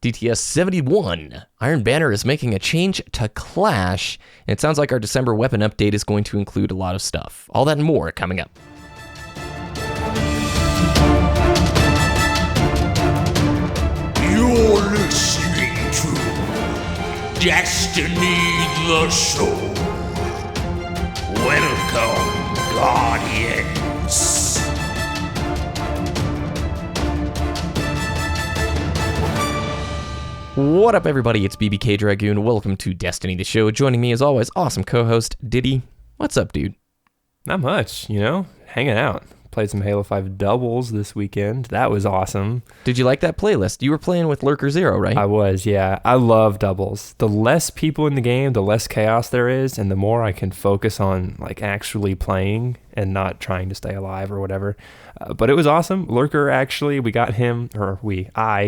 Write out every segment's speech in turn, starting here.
DTS 71. Iron Banner is making a change to Clash, and it sounds like our December weapon update is going to include a lot of stuff. All that and more coming up. You're listening to Destiny the Show. Welcome, Guardians. What up, everybody? It's BBKDRAGOON. Welcome to Destiny the Show. Joining me, as always, awesome co-host, Ditty. What's up, dude? Not much, hanging out. Played some Halo 5 doubles this weekend. That was awesome. Did you like that playlist? You were playing with Lurker Zero, right? I was, yeah. I love doubles. The less people in the game, the less chaos there is, and the more I can focus on actually playing and not trying to stay alive or whatever. But it was awesome. Lurker, actually, I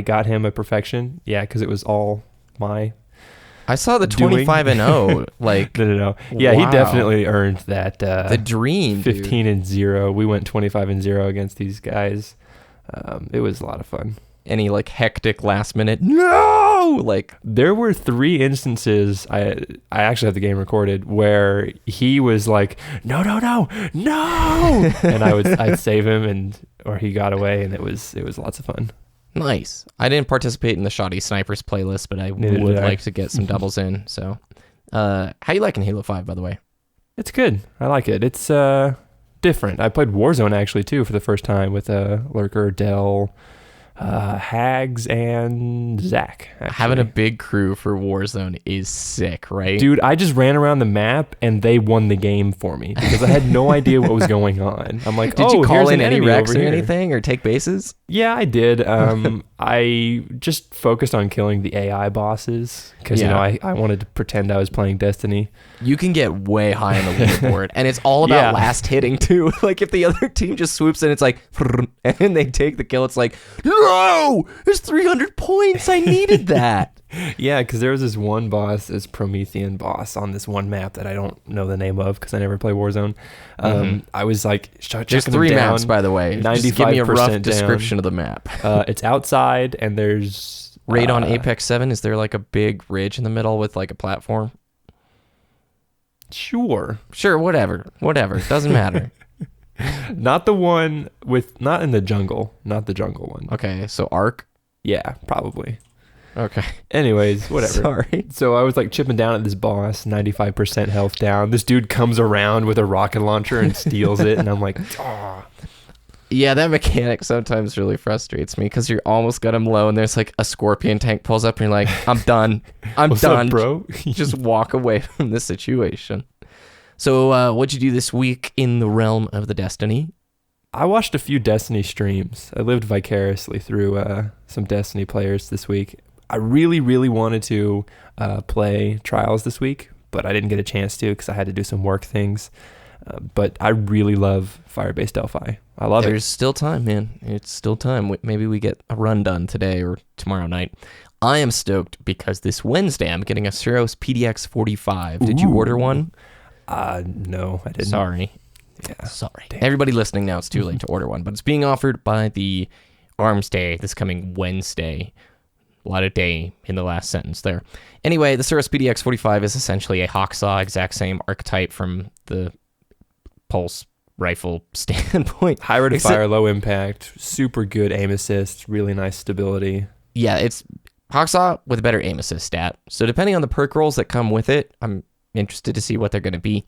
got him a perfection. Yeah, because it was all my I saw the 25-0. No. Yeah, wow. He definitely earned that. The dream, 15-0. We went 25-0 against these guys. It was a lot of fun. Any hectic last minute? No! There were 3 instances. I actually have the game recorded where he was like, no, and I'd save him or he got away, and it was lots of fun. Nice. I didn't participate in the Shoddy Snipers playlist, but I would like to get some doubles in. So, how you liking Halo 5, by the way? It's good. I like it. It's different. I played Warzone actually too for the first time with Lurker, Dell, Hags, and Zach. Actually. Having a big crew for Warzone is sick, right? Dude, I just ran around the map and they won the game for me because I had no idea what was going on. I'm like, did you call in any wrecks or anything or take bases? Yeah, I did. I just focused on killing the AI bosses because I wanted to pretend I was playing Destiny. You can get way high on the leaderboard, and it's all about last hitting too. If the other team just swoops in, it's like, and they take the kill. It's like, no, there's 300 points. I needed that. Yeah, because there was this one boss, this Promethean boss on this one map that I don't know the name of because I never play Warzone. I was there's 3 maps, by the way. Just give me a rough description of the map. It's outside, and there's raid on Apex 7. Is there a big ridge in the middle with a platform? Sure, whatever. It doesn't matter. Not in the jungle. Not the jungle one. Okay, so Ark? Yeah, probably. Okay. Anyways, whatever. Sorry. So I was chipping down at this boss, 95% health down. This dude comes around with a rocket launcher and steals it, and I'm like, ah. Yeah, that mechanic sometimes really frustrates me because you're almost got him low, and there's a scorpion tank pulls up, and you're like, I'm done. What's done, up, bro. Just walk away from this situation. So what'd you do this week in the realm of the Destiny? I watched a few Destiny streams. I lived vicariously through some Destiny players this week. I really, really wanted to play Trials this week, but I didn't get a chance to because I had to do some work things. But I really love Firebase Delphi. I love it. There's still time, man. It's still time. Maybe we get a run done today or tomorrow night. I am stoked because this Wednesday I'm getting a Suros PDX 45. Did you order one? No, I didn't. Sorry. Yeah. Sorry. Damn. Everybody listening now, it's too late to order one, but it's being offered by the Arms Day this coming Wednesday. A lot of day in the last sentence there. Anyway, the Suros PDX 45 is essentially a Hawksaw, exact same archetype from the pulse rifle standpoint. High rate of fire, low impact, super good aim assist, really nice stability. Yeah, it's Hawksaw with a better aim assist stat. So depending on the perk rolls that come with it, I'm interested to see what they're going to be.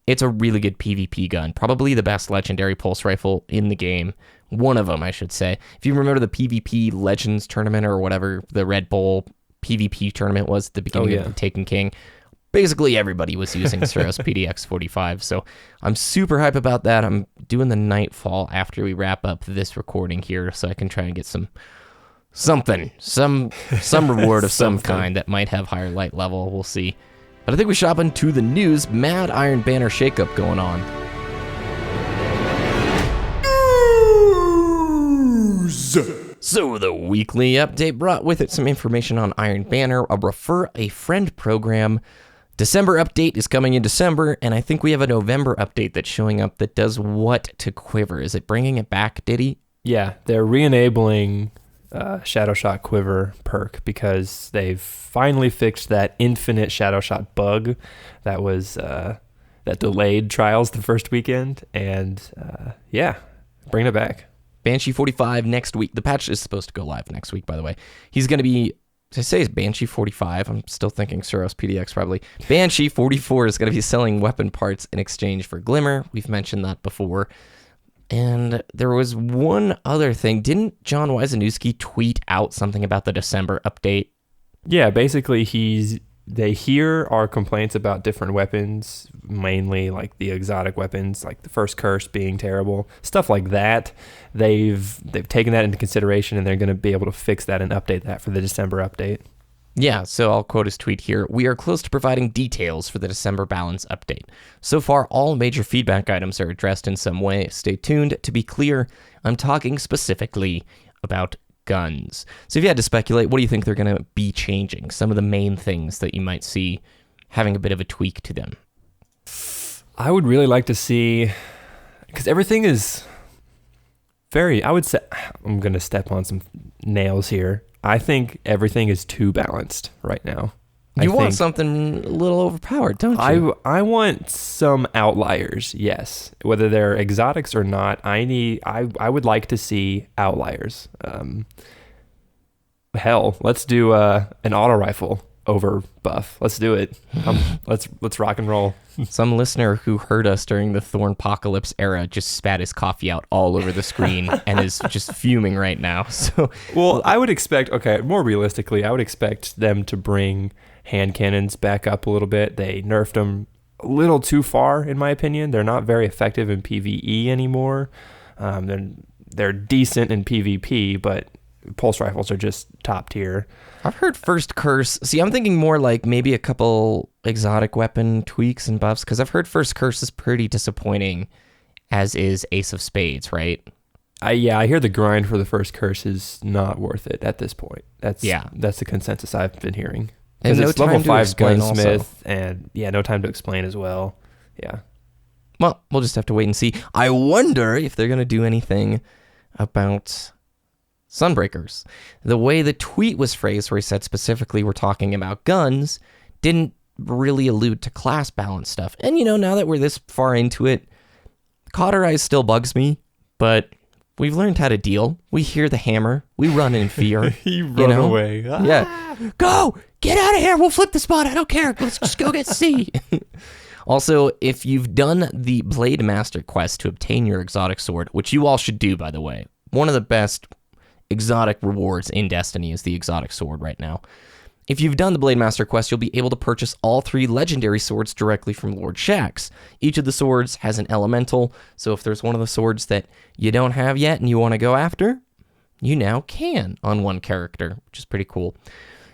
It's a really good PvP gun, probably the best legendary pulse rifle in the game. One of them, I should say. If you remember the PvP Legends tournament or whatever the Red Bull PvP tournament was at the beginning of the Taken King, basically everybody was using Suros PDX 45. So I'm super hype about that. I'm doing the Nightfall after we wrap up this recording here so I can try and get some reward of some kind that might have higher light level. We'll see. But I think we should hop into the news. Mad Iron Banner shakeup going on. So the weekly update brought with it some information on Iron Banner, a refer a friend program. December update is coming in December, and I think we have a November update that's showing up that does what to Quiver? Is it bringing it back, Ditty? Yeah, they're re-enabling Shadow Shot Quiver perk because they've finally fixed that infinite Shadow Shot bug that was that delayed trials the first weekend, and bring it back. Banshee 45 next week. The patch is supposed to go live next week, by the way. He's going to be, did I say it's Banshee 45? I'm still thinking Suros PDX probably. Banshee 44 is going to be selling weapon parts in exchange for Glimmer. We've mentioned that before. And there was one other thing. Didn't John Wyszynewski tweet out something about the December update? Yeah, basically they hear our complaints about different weapons, mainly like the exotic weapons, like the first curse being terrible, stuff like that. They've taken that into consideration, and they're going to be able to fix that and update that for the December update. Yeah, so I'll quote his tweet here. We are close to providing details for the December balance update. So far, all major feedback items are addressed in some way. Stay tuned. To be clear, I'm talking specifically about guns. So if you had to speculate, what do you think they're going to be changing? Some of the main things that you might see having a bit of a tweak to them. I would really like to see, because everything is very, I would say, I'm going to step on some nails here. I think everything is too balanced right now. You want something a little overpowered, don't you? I want some outliers, yes. Whether they're exotics or not, I would like to see outliers. Hell, let's do an auto rifle over buff. Let's do it. Let's rock and roll. Some listener who heard us during the Thornpocalypse era just spat his coffee out all over the screen and is just fuming right now. So, well, I would expect, more realistically, I would expect them to bring hand cannons back up a little bit. They nerfed them a little too far, in my opinion. They're not very effective in PvE anymore. They're decent in PvP, but pulse rifles are just top tier. I've heard first curse. See, I'm thinking more like maybe a couple exotic weapon tweaks and buffs, because I've heard first curse is pretty disappointing, as is Ace of Spades, right? I hear the grind for the first curse is not worth it at this point. That's the consensus I've been hearing. And no it's level time to 5 explain gunsmith, also. and no time to explain as well. Yeah. Well, we'll just have to wait and see. I wonder if they're going to do anything about Sunbreakers. The way the tweet was phrased, where he said specifically we're talking about guns, didn't really allude to class balance stuff. And, now that we're this far into it, Cauterize still bugs me, but we've learned how to deal. We hear the hammer. We run in fear. You run away. Yeah. Go! Get out of here! We'll flip the spot. I don't care. Let's just go get C. Also, if you've done the Blade Master quest to obtain your exotic sword, which you all should do, by the way, one of the best exotic rewards in Destiny is the exotic sword right now. If you've done the Blade Master quest, you'll be able to purchase all 3 legendary swords directly from Lord Shaxx. Each of the swords has an elemental, so if there's one of the swords that you don't have yet and you want to go after, you now can on one character, which is pretty cool.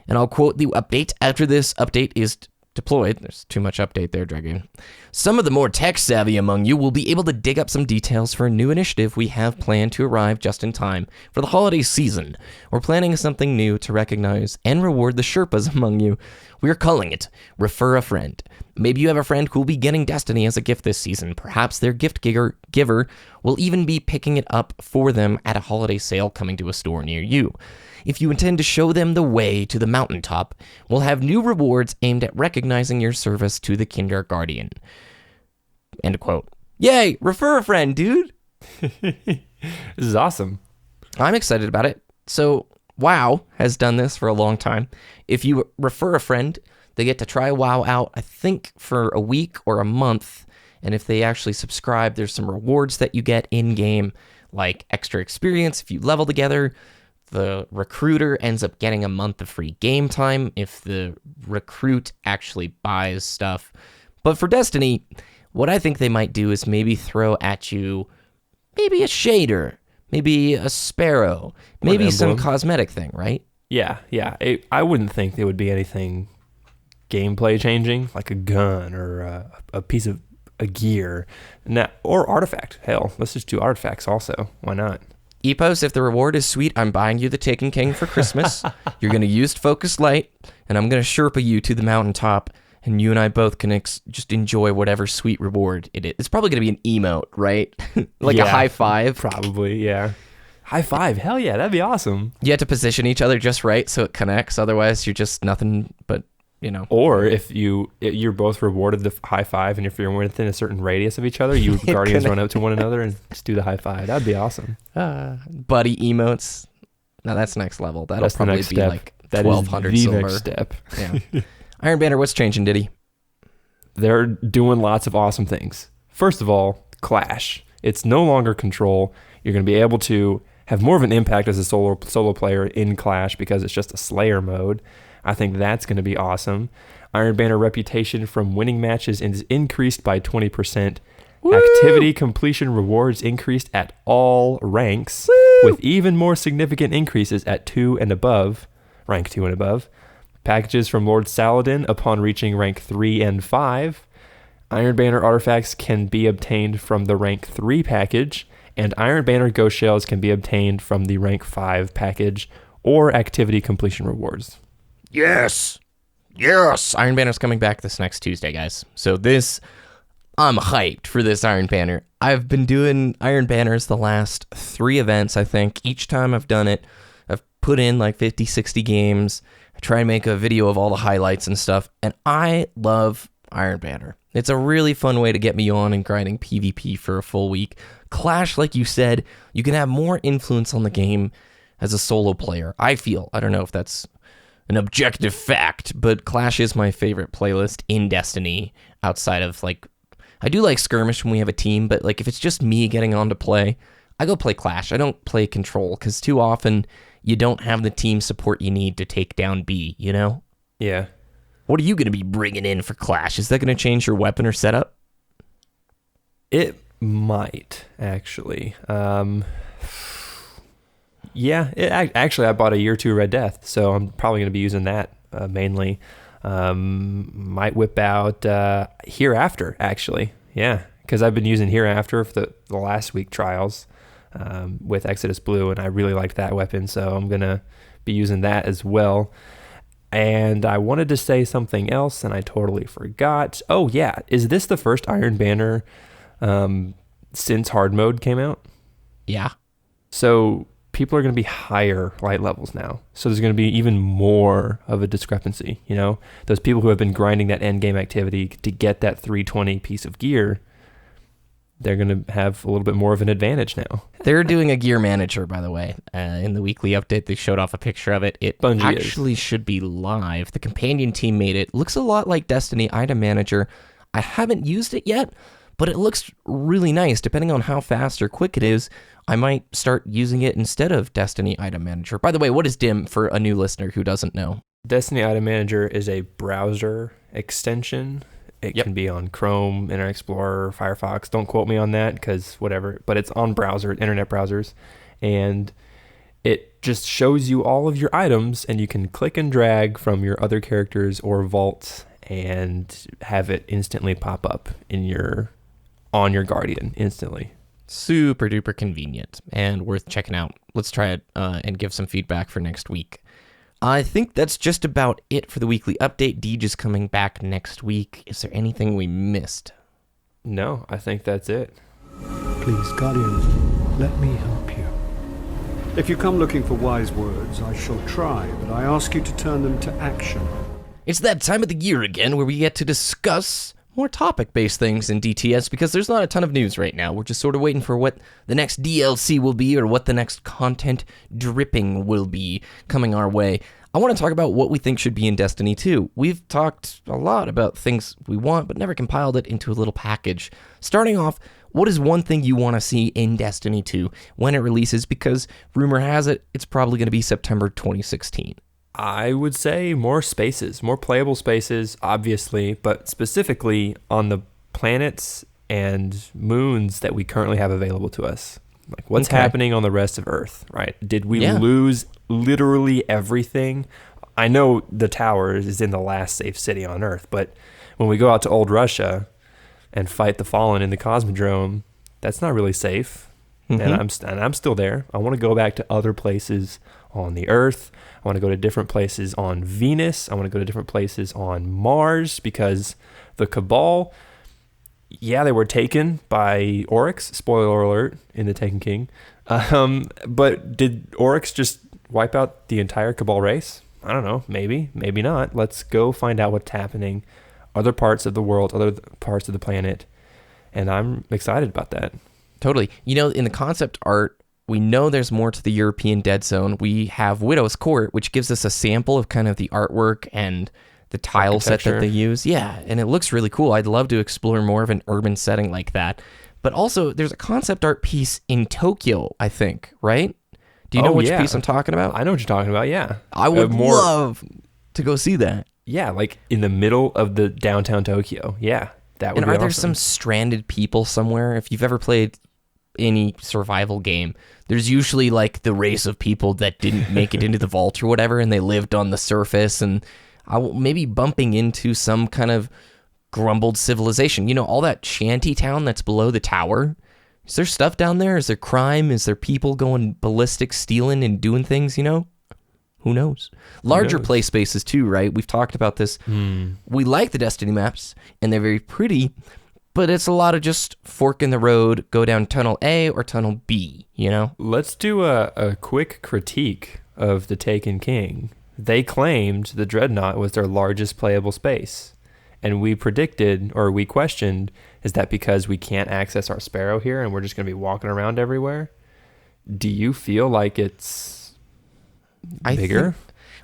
And I'll quote the update after this update is deployed. There's too much update there, Dragoon. Some of the more tech-savvy among you will be able to dig up some details for a new initiative we have planned to arrive just in time for the holiday season. We're planning something new to recognize and reward the Sherpas among you. We are calling it Refer a Friend. Maybe you have a friend who will be getting Destiny as a gift this season. Perhaps their gift giver will even be picking it up for them at a holiday sale coming to a store near you. If you intend to show them the way to the mountaintop, we'll have new rewards aimed at recognizing your service to the Kinderguardian. End quote. Yay! Refer a friend, dude! This is awesome. I'm excited about it. So, WoW has done this for a long time. If you refer a friend, they get to try WoW out, I think, for a week or a month. And if they actually subscribe, there's some rewards that you get in-game, like extra experience if you level together. The recruiter ends up getting a month of free game time if the recruit actually buys stuff. But for Destiny, what I think they might do is maybe throw at you maybe a shader, maybe a sparrow, maybe some cosmetic thing, right? Yeah. I wouldn't think there would be anything gameplay changing, like a gun or a piece of a gear, or artifact. Hell, let's just do artifacts also. Why not? Epos, if the reward is sweet, I'm buying you the Taken King for Christmas. You're going to use Focus Light, and I'm going to Sherpa you to the mountaintop, and you and I both can just enjoy whatever sweet reward it is. It's probably going to be an emote, right? A high five. Probably, yeah. High five. Hell yeah, that'd be awesome. You have to position each other just right so it connects. Otherwise, you're just nothing but, Or if you're both rewarded the high five, and if you're within a certain radius of each other, you guardians run up to one another and just do the high five. That'd be awesome. Buddy emotes. Now that's next level. That's probably the next be step. like That 1,200 is the silver. next step. Yeah. Iron Banner, what's changing, Ditty? They're doing lots of awesome things. First of all, Clash. It's no longer control. You're going to be able to have more of an impact as a solo player in Clash because it's just a Slayer mode. I think that's going to be awesome. Iron Banner reputation from winning matches is increased by 20%. Woo! Activity completion rewards increased at all ranks, with even more significant increases at 2 and above, rank 2 and above. Packages from Lord Saladin upon reaching rank 3 and 5. Iron Banner artifacts can be obtained from the rank 3 package, and Iron Banner ghost shells can be obtained from the rank 5 package or activity completion rewards. Yes. Iron Banner's coming back this next Tuesday, guys. So I'm hyped for this Iron Banner. I've been doing Iron Banners the last 3 events, I think. Each time I've done it, I've put in like 50, 60 games. I try and make a video of all the highlights and stuff, and I love Iron Banner. It's a really fun way to get me on and grinding PvP for a full week. Clash, like you said, you can have more influence on the game as a solo player. I feel. I don't know if that's an objective fact, but Clash is my favorite playlist in Destiny outside of I do like Skirmish when we have a team, but if it's just me getting on to play, I go play Clash. I don't play Control because too often you don't have the team support you need to take down B, Yeah. What are you going to be bringing in for Clash? Is that going to change your weapon or setup? It might, actually. Yeah, actually, I bought a year 2 Red Death, so I'm probably going to be using that mainly. Might whip out Hereafter, actually. Yeah, because I've been using Hereafter for the last week trials with Exodus Blue, and I really liked that weapon, so I'm going to be using that as well. And I wanted to say something else, and I totally forgot. Oh, yeah. Is this the first Iron Banner since hard mode came out? Yeah. So people are going to be higher light levels now. So there's going to be even more of a discrepancy, Those people who have been grinding that end game activity to get that 320 piece of gear, they're going to have a little bit more of an advantage now. They're doing a gear manager, by the way. In the weekly update, they showed off a picture of it. It Bungie actually should be live. The companion team made it. Looks a lot like Destiny Item Manager. I haven't used it yet, but it looks really nice. Depending on how fast or quick it is, I might start using it instead of Destiny Item Manager. By the way, what is DIM for a new listener who doesn't know? Destiny Item Manager is a browser extension. It can be on Chrome, Internet Explorer, Firefox. Don't quote me on that because whatever. But it's on internet browsers. And it just shows you all of your items, and you can click and drag from your other characters or vaults and have it instantly pop up on your Guardian instantly. Super duper convenient and worth checking out. Let's try it and give some feedback for next week. I think that's just about it for the weekly update. Deej is coming back next week. Is there anything we missed? No, I think that's it. Please, Guardians, let me help you. If you come looking for wise words, I shall try, but I ask you to turn them to action. It's that time of the year again where we get to discuss more topic-based things in DTS because there's not a ton of news right now. We're just sort of waiting for what the next DLC will be or what the next content dripping will be coming our way. I want to talk about what we think should be in Destiny 2. We've talked a lot about things we want, but never compiled it into a little package. Starting off, what is one thing you want to see in Destiny 2 when it releases? Because rumor has it, it's probably going to be September 2016. I would say more spaces, more playable spaces, obviously, but specifically on the planets and moons that we currently have available to us. Like what's happening on the rest of Earth, right? Did we lose literally everything? I know the tower is in the last safe city on Earth, but when we go out to old Russia and fight the Fallen in the Cosmodrome, that's not really safe. Mm-hmm. And I'm still there. I want to go back to other places on the Earth. I want to go to different places on Venus. I want to go to different places on Mars because the Cabal, they were taken by Oryx, spoiler alert, in the Taken King. But did Oryx just wipe out the entire Cabal race? I don't know. Maybe not. Let's go find out what's happening. Other parts of the world, other parts of the planet. And I'm excited about that. Totally. In the concept art, we know there's more to the European Dead Zone. We have Widow's Court, which gives us a sample of kind of the artwork and the tile set that they use. Yeah, and it looks really cool. I'd love to explore more of an urban setting like that. But also, there's a concept art piece in Tokyo, I think, right? Do you know which piece I'm talking about? I know what you're talking about, yeah. I would love to go see that. Yeah, like in the middle of the downtown Tokyo. Yeah, that would be awesome. And are there some stranded people somewhere? If you've ever played any survival game, there's usually like the race of people that didn't make it into the vault or whatever, and they lived on the surface, and maybe bumping into some kind of grumbled civilization. All that shanty town that's below the tower. Is there stuff down there? Is there crime? Is there people going ballistic, stealing and doing things, Who knows? Larger play spaces too, right? We've talked about this. We like the Destiny maps, and they're very pretty, but it's a lot of just fork in the road, go down tunnel A or tunnel B, Let's do a quick critique of the Taken King. They claimed the Dreadnought was their largest playable space. And we predicted, or we questioned, is that because we can't access our Sparrow here and we're just going to be walking around everywhere? Do you feel like it's bigger?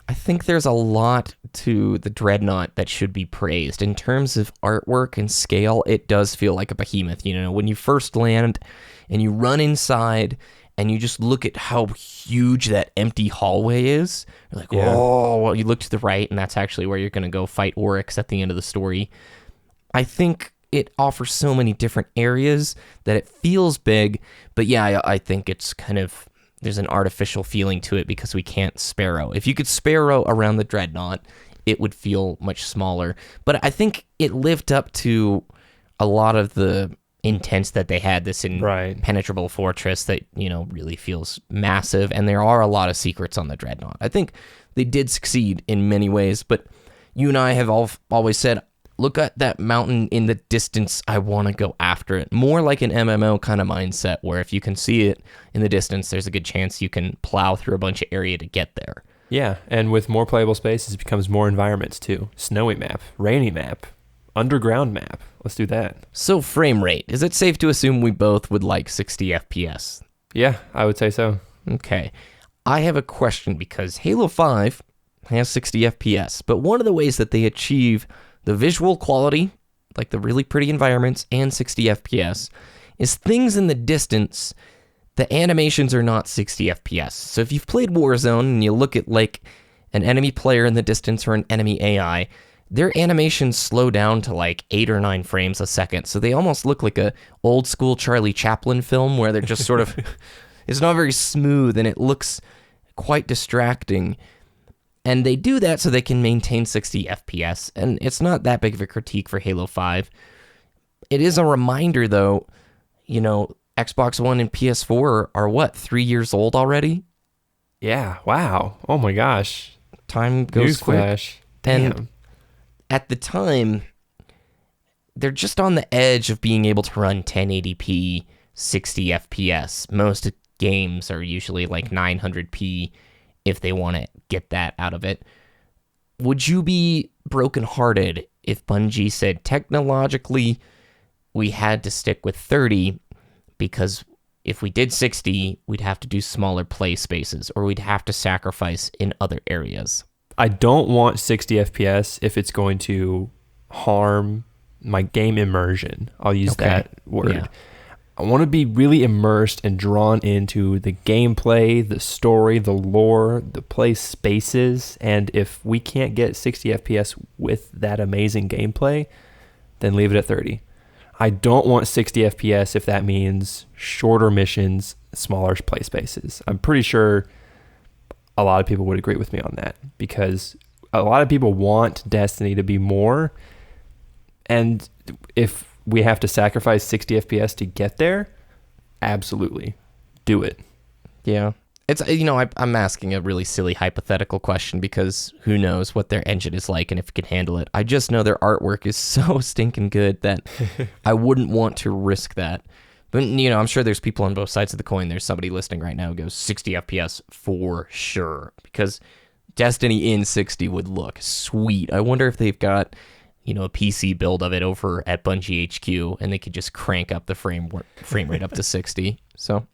I think there's a lot to the Dreadnought that should be praised. In terms of artwork and scale, it does feel like a behemoth. When you first land and you run inside and you just look at how huge that empty hallway is, you're like, oh, well, you look to the right, and that's actually where you're going to go fight Oryx at the end of the story. I think it offers so many different areas that it feels big, but yeah, I think it's kind of, there's an artificial feeling to it because we can't Sparrow. If you could Sparrow around the Dreadnought, it would feel much smaller. But I think it lived up to a lot of the intents that they had, this impenetrable fortress that, really feels massive, and there are a lot of secrets on the Dreadnought. I think they did succeed in many ways, but you and I have always said, look at that mountain in the distance, I want to go after it. More like an MMO kind of mindset, where if you can see it in the distance, there's a good chance you can plow through a bunch of area to get there. Yeah, and with more playable spaces, it becomes more environments too. Snowy map, rainy map, underground map. Let's do that. So frame rate, is it safe to assume we both would like 60 FPS? Yeah, I would say so. Okay. I have a question because Halo 5 has 60 FPS, but one of the ways that they achieve the visual quality, like the really pretty environments, and 60 FPS, is things in the distance, the animations are not 60 FPS. So if you've played Warzone and you look at like an enemy player in the distance or an enemy AI, their animations slow down to like 8 or 9 frames a second. So they almost look like a old school Charlie Chaplin film where they're just sort of, it's not very smooth and it looks quite distracting. And they do that so they can maintain 60 FPS. And it's not that big of a critique for Halo 5. It is a reminder though, Xbox One and PS4 are what, 3 years old already? Yeah, wow. Oh my gosh. Time goes quick. Newsflash. Damn. And at the time, they're just on the edge of being able to run 1080p 60 FPS. Most games are usually like 900p if they want to get that out of it. Would you be brokenhearted if Bungie said technologically we had to stick with 30 because if we did 60, we'd have to do smaller play spaces or we'd have to sacrifice in other areas? I don't want 60 FPS if it's going to harm my game immersion. I'll use that word. Yeah. I want to be really immersed and drawn into the gameplay, the story, the lore, the play spaces. And if we can't get 60 FPS with that amazing gameplay, then leave it at 30. I don't want 60 FPS if that means shorter missions, smaller play spaces. I'm pretty sure a lot of people would agree with me on that because a lot of people want Destiny to be more. And if we have to sacrifice 60 FPS to get there, absolutely do it. Yeah. It's, I'm asking a really silly hypothetical question because who knows what their engine is like and if it can handle it. I just know their artwork is so stinking good that I wouldn't want to risk that. But, I'm sure there's people on both sides of the coin. There's somebody listening right now who goes 60 FPS for sure, because Destiny in 60 would look sweet. I wonder if they've got, a PC build of it over at Bungie HQ, and they could just crank up the frame rate up to 60. So,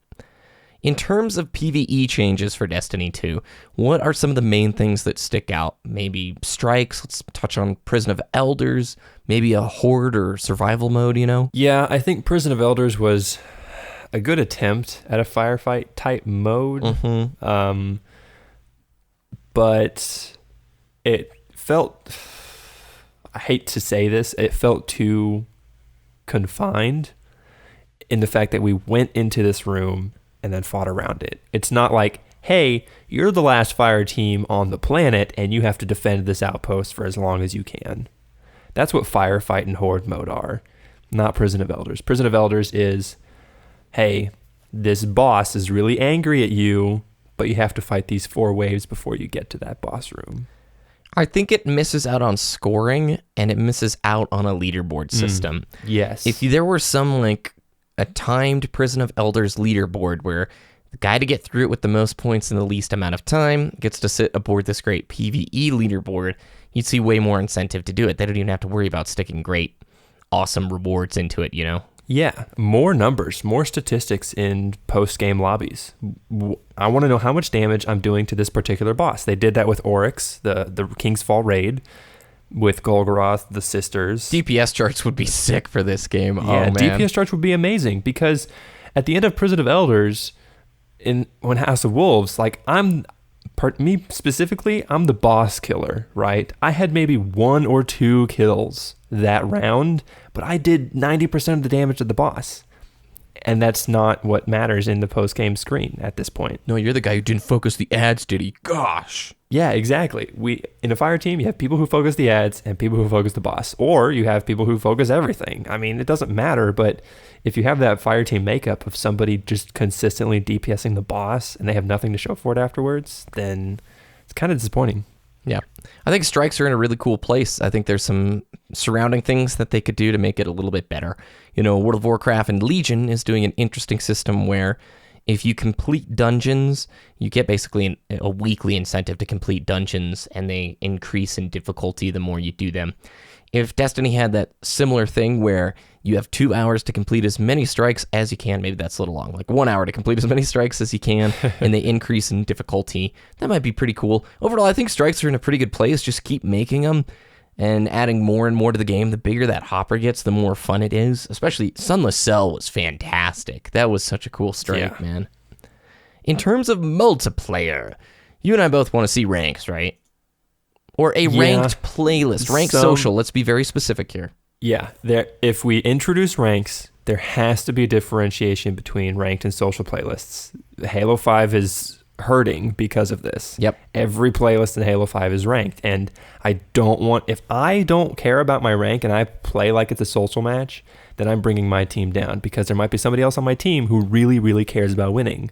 in terms of PvE changes for Destiny 2, what are some of the main things that stick out? Maybe strikes, let's touch on Prison of Elders, maybe a horde or survival mode, Yeah, I think Prison of Elders was a good attempt at a firefight type mode. But it felt, I hate to say this, it felt too confined in the fact that we went into this room and then fought around it. It's not like, hey, you're the last fire team on the planet and you have to defend this outpost for as long as you can. That's what firefight and horde mode are, not Prison of Elders. Prison of Elders is, hey, this boss is really angry at you, but you have to fight these 4 waves before you get to that boss room. I think it misses out on scoring, and it misses out on a leaderboard system. Yes. If there were some, a timed Prison of Elders leaderboard where the guy to get through it with the most points in the least amount of time gets to sit aboard this great PvE leaderboard, you'd see way more incentive to do it. They don't even have to worry about sticking great, awesome rewards into it, Yeah, more numbers, more statistics in post-game lobbies. I want to know how much damage I'm doing to this particular boss. They did that with Oryx, the King's Fall raid, with Golgoroth, the sisters. DPS charts would be sick for this game. Yeah, Oh, man. DPS charts would be amazing, because at the end of Prison of Elders, when House of Wolves, me specifically, I'm the boss killer, right? I had maybe 1 or 2 kills that round, but I did 90% of the damage to the boss. And that's not what matters in the post-game screen at this point. No, you're the guy who didn't focus the ads, did he? Gosh. Yeah, exactly. In a fire team, you have people who focus the ads and people who focus the boss. Or you have people who focus everything. I mean, it doesn't matter, but if you have that fire team makeup of somebody just consistently DPSing the boss and they have nothing to show for it afterwards, then it's kind of disappointing. Yeah. I think strikes are in a really cool place. I think there's some surrounding things that they could do to make it a little bit better. World of Warcraft and Legion is doing an interesting system where if you complete dungeons, you get basically a weekly incentive to complete dungeons, and they increase in difficulty the more you do them. If Destiny had that similar thing where you have 2 hours to complete as many strikes as you can, maybe that's a little long, 1 hour to complete as many strikes as you can, and they increase in difficulty, that might be pretty cool. Overall, I think strikes are in a pretty good place. Just keep making them and adding more and more to the game. The bigger that hopper gets, the more fun it is. Especially Sunless Cell was fantastic. That was such a cool strike, man. In terms of multiplayer, you and I both want to see ranks, right? Or a ranked playlist, ranked social. Let's be very specific here. Yeah, if we introduce ranks, there has to be a differentiation between ranked and social playlists. Halo 5 is hurting because of this. Yep. Every playlist in Halo 5 is ranked, and if I don't care about my rank and I play like it's a social match, then I'm bringing my team down, because there might be somebody else on my team who really, really cares about winning.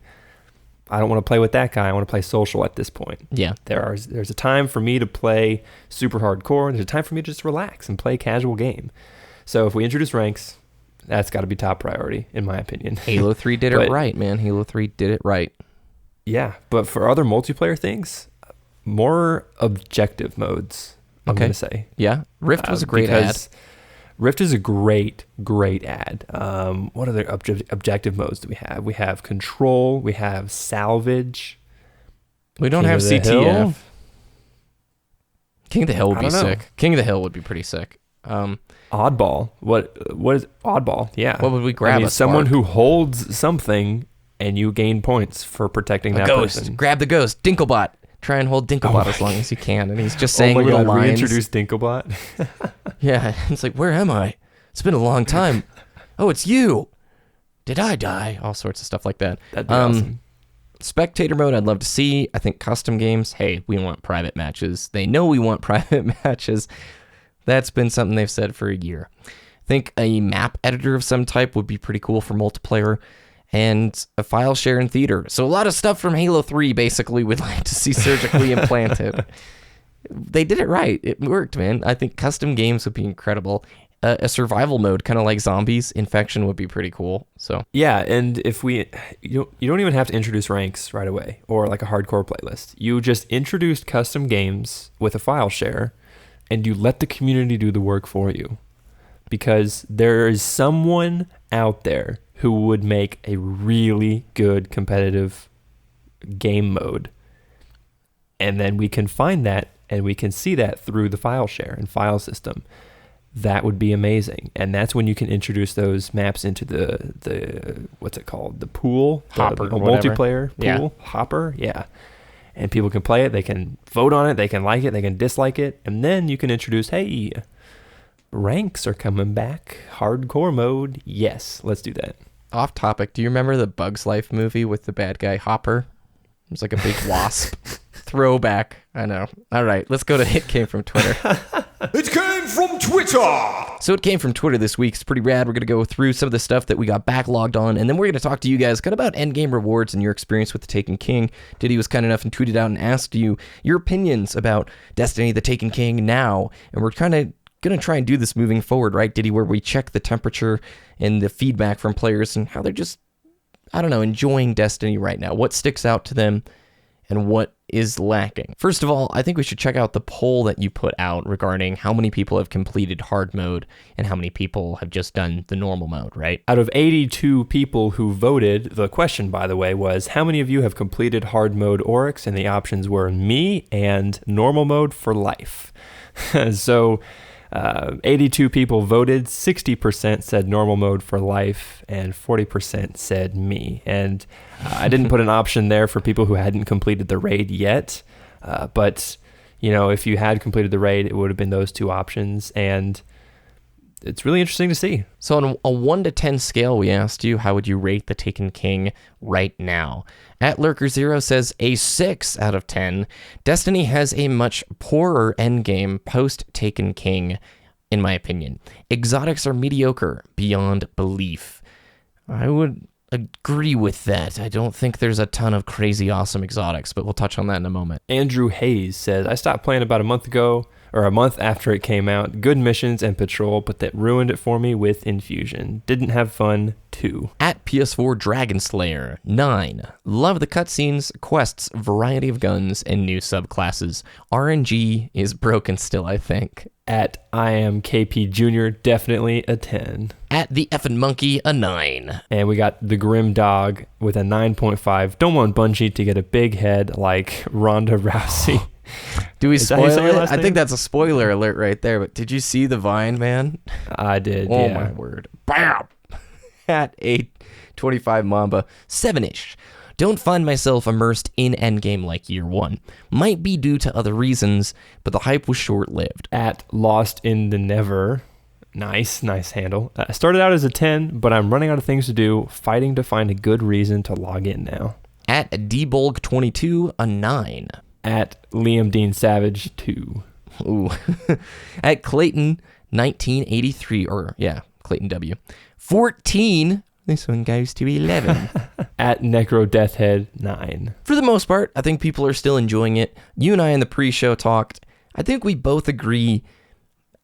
I don't want to play with that guy. I want to play social at this point. Yeah. There's a time for me to play super hardcore. There's a time for me to just relax and play a casual game. So if we introduce ranks, that's got to be top priority, in my opinion. Halo 3 did it right, man. Halo 3 did it right. Yeah, but for other multiplayer things, more objective modes, I'm going to say. Yeah, Rift was a great ad. Rift is a great ad. What other objective modes do we have? We have Control. We have Salvage. We don't have CTF. Hill? King of the Hill would be sick. King of the Hill would be pretty sick. Oddball. What is Oddball? Yeah. What would we grab? Someone who holds something and you gain points for protecting that ghost. person. Grab the ghost. Dinklebot. Try and hold Dinklebot as long as you can. And he's just saying little lines. We introduced Dinklebot. Yeah. It's like, where am I? It's been a long time. Oh, it's you. Did I die? All sorts of stuff like that. That'd be awesome. Spectator mode, I'd love to see. I think custom games, hey, we want private matches. They know we want private matches. That's been something they've said for a year. I think a map editor of some type would be pretty cool for multiplayer, and a file share in theater. So a lot of stuff from Halo 3 basically we'd like to see surgically implanted. They did it right. It worked, man. I think custom games would be incredible. a survival mode, kind of like zombies. Infection would be pretty cool. So Yeah, and if you don't even have to introduce ranks right away or like a hardcore playlist. You just introduced custom games with a file share, and you let the community do the work for you. Because there is someone out there who would make a really good competitive game mode. And then we can find that and we can see that through the file share and file system. That would be amazing. And that's when you can introduce those maps into the what's it called? The pool? Hopper, the whatever. multiplayer pool? Yeah. Hopper? Yeah. And people can play it, they can vote on it, they can like it, they can dislike it, and then you can introduce, hey, ranks are coming back. Hardcore mode. Yes, let's do that. off topic, do you remember the Bugs Life movie with the bad guy Hopper? It was like a big wasp. Throwback. I know. All right, let's go to It Came From Twitter. It came from Twitter! So it came from Twitter this week. It's pretty rad. We're going to go through some of the stuff that we got backlogged on, and then we're going to talk to you guys kind of about endgame rewards and your experience with The Taken King. Ditty was kind enough and tweeted out and asked you your opinions about Destiny, The Taken King now, and we're kind of going to try and do this moving forward, right, Ditty, where we check the temperature and the feedback from players and how they're just, I don't know, enjoying Destiny right now. What sticks out to them and what is lacking. First of all, I think we should check out the poll that you put out regarding how many people have completed hard mode and how many people have just done the normal mode, right? Out of 82 people who voted, the question, by the way, was how many of you have completed hard mode Oryx? And the options were me and normal mode for life. So 82 people voted, 60% said normal mode for life, and 40% said me. And I didn't put an option there for people who hadn't completed the raid yet, but you know, if you had completed the raid, it would have been those two options, and it's really interesting to see. So on a 1 to 10 scale, we asked you, how would you rate The Taken King right now? At Lurker0 says a 6 out of 10. Destiny has a much poorer endgame post-Taken King, in my opinion. Exotics are mediocre beyond belief. I would agree with that. I don't think there's a ton of crazy awesome exotics, but we'll touch on that in a moment. Andrew Hayes says, I stopped playing about a month ago, or a month after it came out. Good missions and patrol, but that ruined it for me with Infusion. Didn't have fun, too. At PS4 Dragon Slayer, 9. Love the cutscenes, quests, variety of guns, and new subclasses. RNG is broken still, I think. At I am KP Jr., definitely a 10. At the effing monkey, a 9. And we got the Grim Dog with a 9.5. Don't want Bungie to get a big head like Ronda Rousey. Do we Is that how you say spoil your it? last I name? think that's a spoiler alert right there, but did you see the Vine, man? I did, Oh yeah. my word. Bam! At 825 Mamba, 7-ish. Don't find myself immersed in endgame like year one. Might be due to other reasons, but the hype was short-lived. At Lost in the Never. Nice handle. I started out as a 10, but I'm running out of things to do, fighting to find a good reason to log in now. At Debulg22, a 9. At Liam Dean Savage, 2. Ooh. At Clayton, 1983, or yeah, Clayton W. 14. This one goes to 11. At Necro Deathhead, 9. For the most part, I think people are still enjoying it. You and I in the pre-show talked. I think we both agree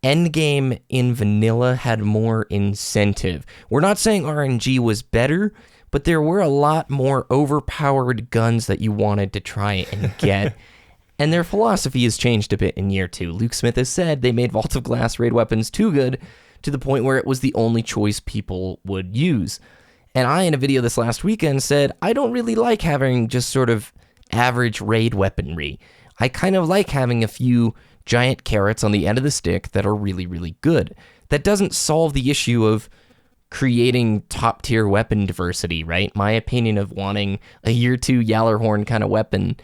endgame in vanilla had more incentive. We're not saying RNG was better, but there were a lot more overpowered guns that you wanted to try and get. And their philosophy has changed a bit in year 2. Luke Smith has said they made Vault of Glass raid weapons too good to the point where it was the only choice people would use. And I, in a video this last weekend, said, I don't really like having just sort of average raid weaponry. I kind of like having a few giant carrots on the end of the stick that are really, really good. That doesn't solve the issue of creating top-tier weapon diversity, right? My opinion of wanting a year 2 Yallarhorn kind of weapon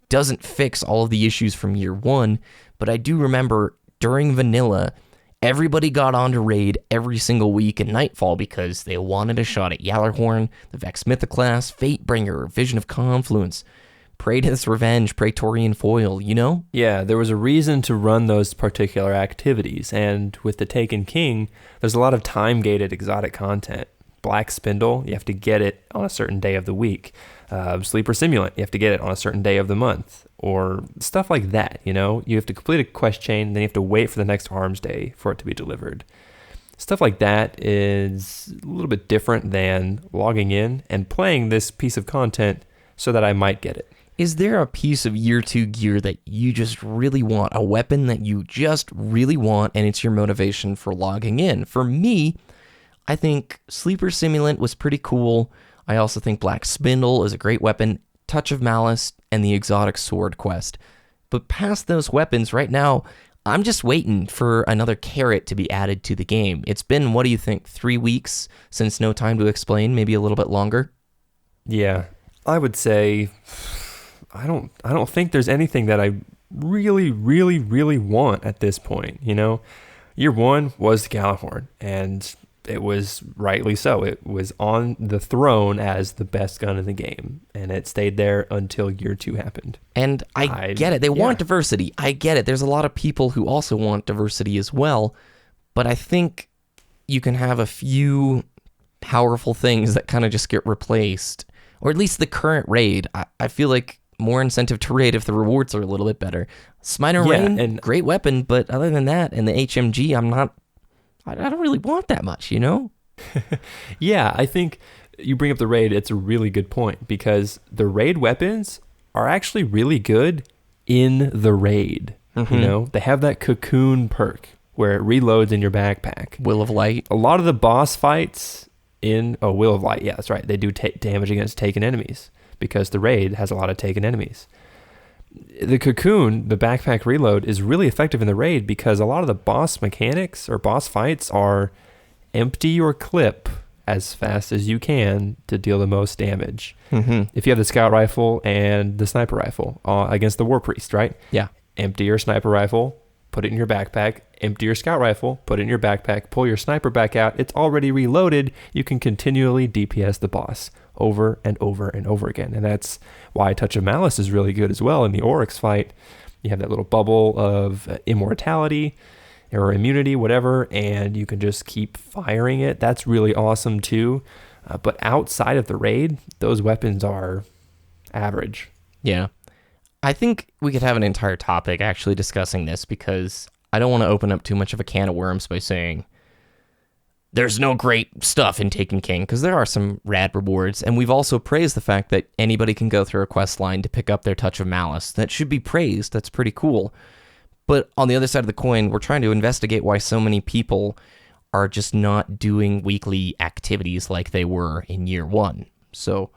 doesn't fix all of the issues from year 1, but I do remember during vanilla, everybody got on to raid every single week in Nightfall because they wanted a shot at Yallarhorn, the Vex Mythoclast, Fatebringer, Vision of Confluence, Praetor's Revenge, Praetorian Foil, you know? Yeah, there was a reason to run those particular activities, and with the Taken King, there's a lot of time-gated exotic content. Black Spindle, you have to get it on a certain day of the week. Sleeper Simulant, you have to get it on a certain day of the month. Or stuff like that, you know? You have to complete a quest chain, then you have to wait for the next arms day for it to be delivered. Stuff like that is a little bit different than logging in and playing this piece of content so that I might get it. Is there a piece of year 2 gear that you just really want, a weapon that you just really want, and it's your motivation for logging in? For me, I think Sleeper Simulant was pretty cool. I also think Black Spindle is a great weapon, Touch of Malice, and the Exotic Sword quest. But past those weapons, right now, I'm just waiting for another carrot to be added to the game. It's been, what do you think, 3 weeks since No Time to Explain, maybe a little bit longer? Yeah, I would say I don't think there's anything that I really, really, really want at this point, you know? Year 1 was the Gjallarhorn, and it was rightly so. It was on the throne as the best gun in the game, and it stayed there until year 2 happened. And I get it. They want diversity. I get it. There's a lot of people who also want diversity as well, but I think you can have a few powerful things that kind of just get replaced, or at least the current raid. I feel like more incentive to raid if the rewards are a little bit better. Smiter Rain, and great weapon, but other than that, and the HMG, I don't really want that much, you know? Yeah, I think you bring up the raid. It's a really good point because the raid weapons are actually really good in the raid. Mm-hmm. You know, they have that cocoon perk where it reloads in your backpack. Will of Light. A lot of the boss fights in Will of Light, yeah, that's right. They do damage against taken enemies because the raid has a lot of taken enemies. The cocoon, the backpack reload, is really effective in the raid because a lot of the boss mechanics or boss fights are empty your clip as fast as you can to deal the most damage. Mm-hmm. If you have the scout rifle and the sniper rifle against the war priest, right? Yeah. Empty your sniper rifle, put it in your backpack, empty your scout rifle, put it in your backpack, pull your sniper back out. It's already reloaded. You can continually DPS the boss over and over and over again. And that's why Touch of Malice is really good as well in the Oryx fight. You have that little bubble of immortality or immunity, whatever, and you can just keep firing it. That's really awesome too. But outside of the raid, those weapons are average. Yeah. I think we could have an entire topic actually discussing this because I don't want to open up too much of a can of worms by saying there's no great stuff in Taken King, because there are some rad rewards, and we've also praised the fact that anybody can go through a quest line to pick up their Touch of Malice. That should be praised. That's pretty cool. But on the other side of the coin, we're trying to investigate why so many people are just not doing weekly activities like they were in year 1. So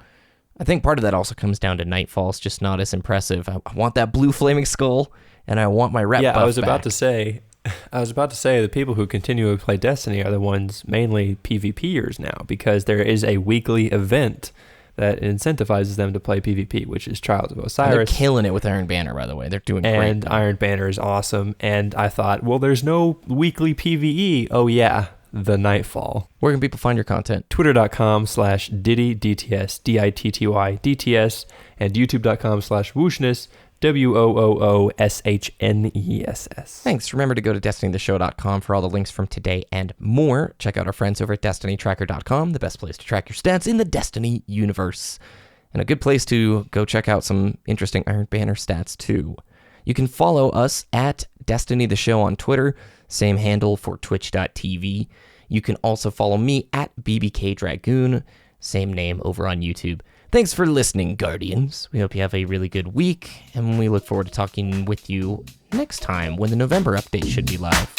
I think part of that also comes down to Nightfall's just not as impressive. I want that blue flaming skull, and I want my rep buff I was back. about to say the people who continue to play Destiny are the ones mainly PvPers now, because there is a weekly event that incentivizes them to play PvP, which is Trials of Osiris. And they're killing it with Iron Banner, by the way. They're doing great. And Iron Banner is awesome. And I thought, well, there's no weekly PvE. Oh, yeah, the Nightfall. Where can people find your content? Twitter.com/Ditty, DTS, DITTY, DTS, and YouTube.com/Wooshness, WOOOSHNESS. Thanks. Remember to go to DestinyTheShow.com for all the links from today and more. Check out our friends over at DestinyTracker.com, the best place to track your stats in the Destiny universe. And a good place to go check out some interesting Iron Banner stats, too. You can follow us at Destiny the Show on Twitter, same handle for Twitch.tv. You can also follow me at BBKDRAGOON, same name over on YouTube. Thanks for listening, Guardians. We hope you have a really good week, and we look forward to talking with you next time when the November update should be live.